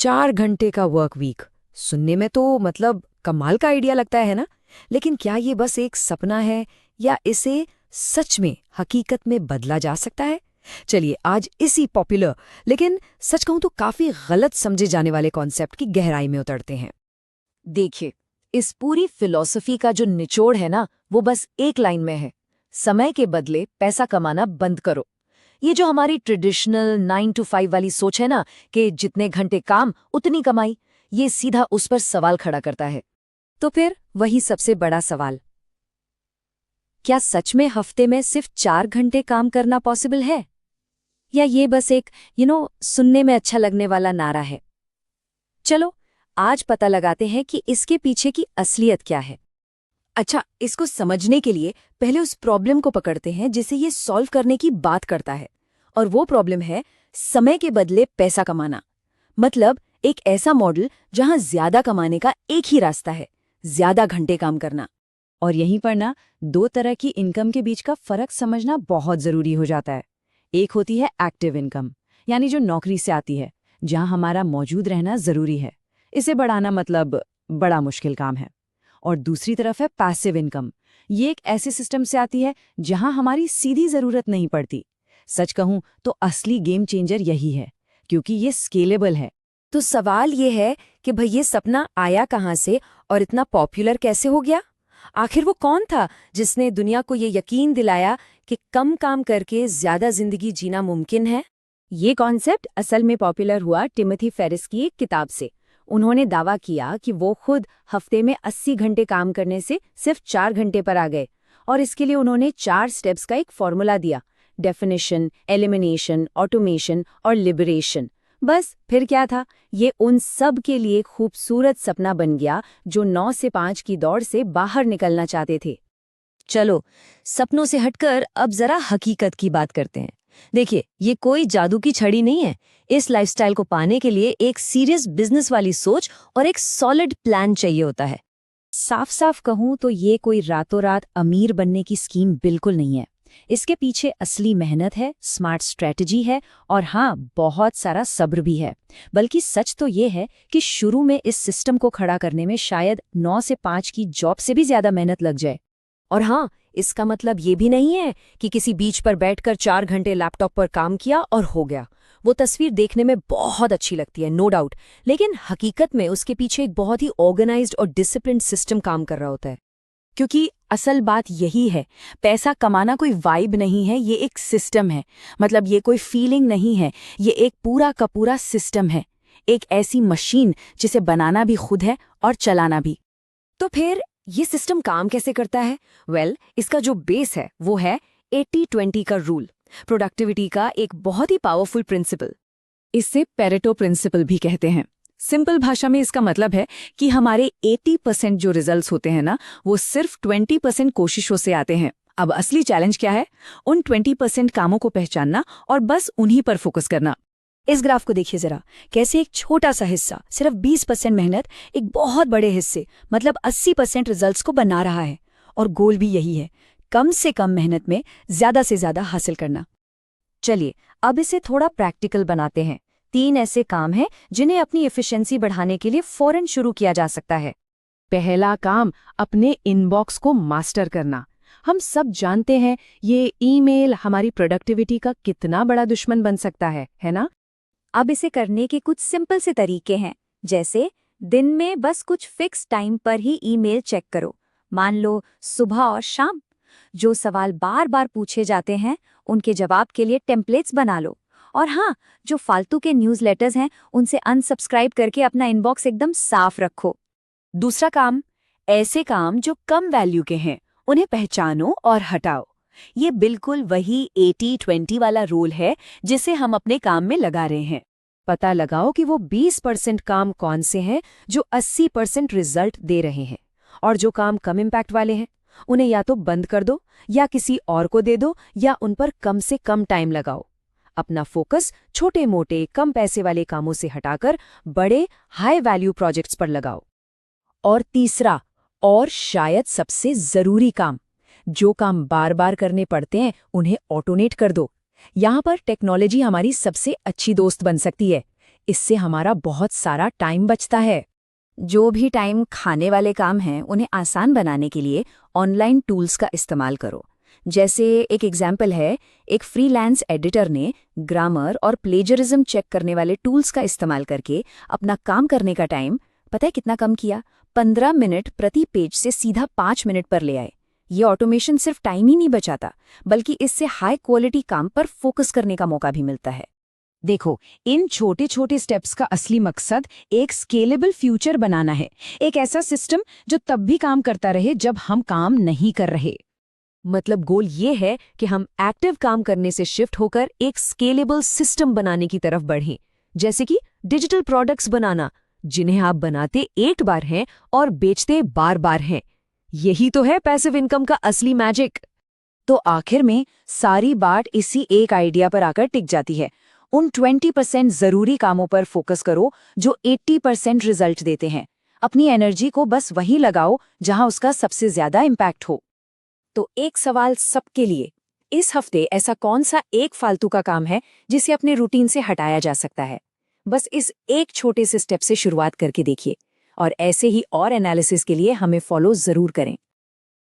4 घंटे का work week सुनने में तो मतलब कमाल का आइडिया लगता है ना। लेकिन क्या ये बस एक सपना है या इसे सच में हकीकत में बदला जा सकता है? चलिए आज इसी पॉपुलर लेकिन सच कहूं तो काफी गलत समझे जाने वाले कॉन्सेप्ट की गहराई में उतरते हैं। देखिए, इस पूरी फिलॉसफी का जो निचोड़ है ना, वो बस एक लाइन में है। समय के बदले पैसा कमाना बंद करो। ये जो हमारी ट्रेडिशनल 9 to 5 वाली सोच है ना, कि जितने घंटे काम उतनी कमाई, ये सीधा उस पर सवाल खड़ा करता है। तो फिर वही सबसे बड़ा सवाल, क्या सच में हफ्ते में सिर्फ 4 घंटे काम करना पॉसिबल है, या ये बस एक सुनने में अच्छा लगने वाला नारा है? चलो आज पता लगाते हैं कि इसके पीछे की असलियत क्या है। अच्छा, इसको समझने के लिए पहले उस प्रॉब्लम को पकड़ते हैं जिसे ये सॉल्व करने की बात करता है। और वो प्रॉब्लम है समय के बदले पैसा कमाना। मतलब एक ऐसा मॉडल जहां ज्यादा कमाने का एक ही रास्ता है, ज्यादा घंटे काम करना। और यहीं पर ना दो तरह की इनकम के बीच का फर्क समझना बहुत जरूरी हो जाता है। एक होती है एक्टिव इनकम, यानी जो नौकरी से आती है, जहां हमारा मौजूद रहना जरूरी है। इसे बढ़ाना मतलब बड़ा मुश्किल काम है। और दूसरी तरफ है पैसिव इनकम। ये एक ऐसे सिस्टम से आती है जहां हमारी सीधी जरूरत नहीं पड़ती। सच कहूं तो असली गेम चेंजर यही है, क्योंकि ये स्केलेबल है। तो सवाल ये है कि भाई ये सपना आया कहाँ से और इतना पॉपुलर कैसे हो गया? आखिर वो कौन था जिसने दुनिया को ये यकीन दिलाया कि कम काम करके ज्यादा जिंदगी जीना मुमकिन है? ये कॉन्सेप्ट असल में पॉपुलर हुआ टिमोथी फेरिस की एक किताब से। उन्होंने दावा किया कि वो खुद हफ्ते में 80 घंटे काम करने से सिर्फ 4 घंटे पर आ गए। और इसके लिए उन्होंने 4 स्टेप्स का एक फॉर्मूला दिया: डेफिनेशन, एलिमिनेशन, ऑटोमेशन और लिबरेशन। बस फिर क्या था, ये उन सब के लिए खूबसूरत सपना बन गया जो 9 से 5 की दौड़ से बाहर निकलना चाहते थे। चलो सपनों से हटकर अब जरा हकीकत की बात करते हैं। देखिए, ये कोई जादू की छड़ी नहीं है। इस लाइफस्टाइल को पाने के लिए एक सीरियस बिजनेस वाली सोच और एक सॉलिड प्लान चाहिए होता है। साफ साफ कहूं तो ये कोई रातों रात अमीर बनने की स्कीम बिल्कुल नहीं है। इसके पीछे असली मेहनत है, स्मार्ट स्ट्रेटजी है और हाँ, बहुत सारा सब्र भी है। बल्कि सच तो ये है कि शुरू में इस सिस्टम को खड़ा करने में शायद 9 से 5 की जॉब से भी ज्यादा मेहनत लग जाए। और हाँ, इसका मतलब ये भी नहीं है कि किसी बीच पर बैठकर 4 घंटे लैपटॉप पर काम किया और हो गया। वो तस्वीर देखने में बहुत अच्छी लगती है, नो डाउट, लेकिन हकीकत में उसके पीछे एक बहुत ही ऑर्गेनाइज्ड और डिसिप्लिन्ड सिस्टम काम कर रहा होता है। क्योंकि असल बात यही है, पैसा कमाना कोई वाइब नहीं है, ये एक सिस्टम है। मतलब ये कोई फीलिंग नहीं है, ये एक पूरा का पूरा सिस्टम है। एक ऐसी मशीन जिसे बनाना भी खुद है और चलाना भी। तो फिर ये सिस्टम काम कैसे करता है? इसका जो बेस है वो है 80-20 का रूल, प्रोडक्टिविटी का एक बहुत ही पावरफुल प्रिंसिपल। इससे पेरेटो प्रिंसिपल भी कहते हैं। सिंपल भाषा में इसका मतलब है कि हमारे 80% जो रिजल्ट्स होते हैं ना, वो सिर्फ 20% कोशिशों से आते हैं। अब असली चैलेंज क्या है? उन 20% कामों को पहचानना और बस उन्हीं पर फोकस करना। इस ग्राफ को देखिए जरा, कैसे एक छोटा सा हिस्सा, सिर्फ 20% मेहनत, एक बहुत बड़े हिस्से मतलब 80% रिजल्ट्स को बना रहा है। और गोल भी यही है, कम से कम मेहनत में ज्यादा से ज्यादा हासिल करना। चलिए अब इसे थोड़ा प्रैक्टिकल बनाते हैं। 3 ऐसे काम हैं जिन्हें अपनी एफिशिएंसी बढ़ाने के लिए फौरन शुरू किया जा सकता है। पहला काम, अपने इनबॉक्स को मास्टर करना। हम सब जानते हैं ये ईमेल हमारी प्रोडक्टिविटी का कितना बड़ा दुश्मन बन सकता है ना? अब इसे करने के कुछ सिंपल से तरीके हैं, जैसे दिन में बस कुछ फिक्स टाइम पर ही ईमेल चेक करो। मान लो सुबह और शाम। जो सवाल बार बार पूछे जाते हैं उनके जवाब के लिए टेम्पलेट्स बना लो। और हाँ, जो फालतू के न्यूज़लेटर्स हैं उनसे अनसब्सक्राइब करके अपना इनबॉक्स एकदम साफ रखो। दूसरा काम, ऐसे काम जो कम वैल्यू के हैं उन्हें पहचानो और हटाओ। ये बिल्कुल वही 80-20 वाला रूल है जिसे हम अपने काम में लगा रहे हैं। पता लगाओ कि वो 20% काम कौन से हैं जो 80% रिजल्ट दे रहे हैं, और जो काम कम इम्पैक्ट वाले हैं उन्हें या तो बंद कर दो या किसी और को दे दो या उन पर कम से कम टाइम लगाओ। अपना फोकस छोटे मोटे कम पैसे वाले कामों से हटाकर बड़े हाई वैल्यू प्रोजेक्ट्स पर लगाओ। और तीसरा, और शायद सबसे जरूरी काम, जो काम बार बार करने पड़ते हैं उन्हें ऑटोमेट कर दो। यहाँ पर टेक्नोलॉजी हमारी सबसे अच्छी दोस्त बन सकती है। इससे हमारा बहुत सारा टाइम बचता है। जो भी टाइम खाने वाले काम हैं उन्हें आसान बनाने के लिए ऑनलाइन टूल्स का इस्तेमाल करो। जैसे एक एग्जाम्पल है, एक फ्रीलांस एडिटर ने ग्रामर और प्लेजरिज्म चेक करने वाले टूल्स का इस्तेमाल करके अपना काम करने का टाइम पता है कितना कम किया? 15 मिनट प्रति पेज से सीधा 5 मिनट पर ले आए। ये ऑटोमेशन सिर्फ टाइम ही नहीं बचाता, बल्कि इससे हाई क्वालिटी काम पर फोकस करने का मौका भी मिलता है। देखो, इन छोटे छोटे स्टेप्स का असली मकसद एक स्केलेबल फ्यूचर बनाना है, एक ऐसा सिस्टम जो तब भी काम करता रहे जब हम काम नहीं कर रहे। मतलब गोल ये है कि हम एक्टिव काम करने से शिफ्ट होकर एक स्केलेबल सिस्टम बनाने की तरफ बढ़ें, जैसे कि डिजिटल प्रोडक्ट्स बनाना, जिन्हें आप बनाते एक बार हैं और बेचते बार बार हैं। यही तो है पैसिव इनकम का असली मैजिक। तो आखिर में सारी बात इसी एक आइडिया पर आकर टिक जाती है। उन 20% जरूरी कामों पर फोकस करो जो 80% रिजल्ट देते हैं। अपनी एनर्जी को बस वहीं लगाओ जहां उसका सबसे ज्यादा इम्पैक्ट हो। तो एक सवाल सबके लिए, इस हफ्ते ऐसा कौन सा एक फालतू का काम है जिसे अपने रूटीन से हटाया जा सकता है? बस इस एक छोटे से स्टेप से शुरुआत करके देखिए, और ऐसे ही और एनालिसिस के लिए हमें फॉलो जरूर करें।